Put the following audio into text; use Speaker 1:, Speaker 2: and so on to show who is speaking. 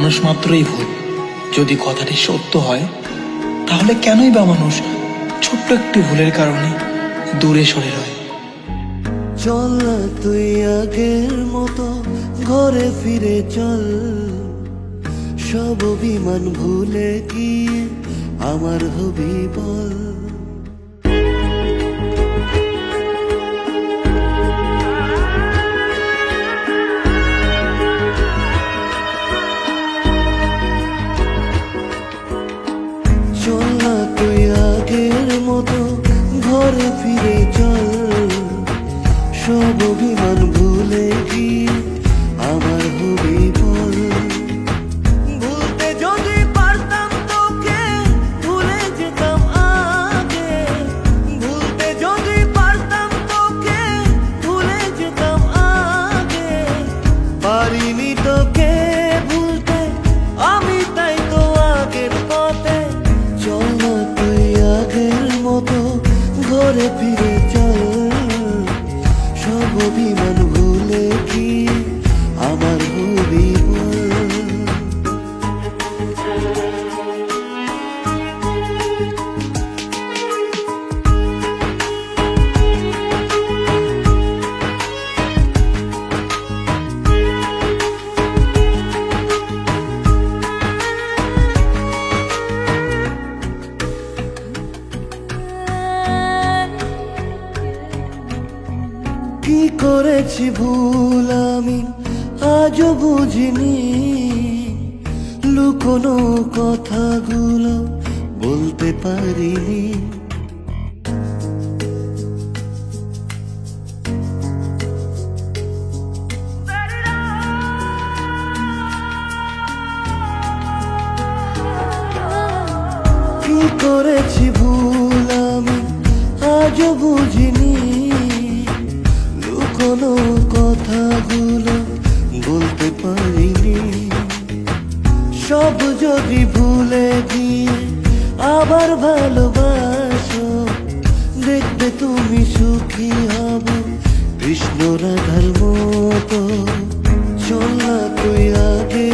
Speaker 1: মানুষ মাত্রই ভুল। যদি কথাটি সত্য হয় তাহলে কেনই বা মানুষ ছোট্ট একটি ভুলের কারণে দূরে সরে রয়?
Speaker 2: চল না তুই আগের মতো ঘরে ফিরে চল, সব অভিমান ভুলে গিয়ে আমার হবি বল। চল না তুই আগের মতো ঘরে ফিরে চল, সব অভিমান ভুলে গিয়ে আমার হবি বল। ভুলতে যদি পারতাম তোকে ভুলে যেতাম আগে, ভুলতে যদি পারতাম তোকে ভুলে যেতাম আগে। পারিনি তোকে ভুলতে আমি, তাই তো আগের পথে। চল না তুই আগের মতো ঘরে ফিরে চল, সব অভিমান ভুলে কি আমার হবি বল। কি করেছি ভুল আমি আজও বুঝিনি, লুকোনো কথাগুলো বলতে পারিনি। কি করেছি ভুল আমি আজও বুঝিনি, কোনো কথাগুলো বলতে পারিনি। সব যদি ভুলে গিয়ে আবার ভালোবাসো, দেখবে তুমি সুখী হব কৃষ্ণ রাধার মতো। চল না তুই আগে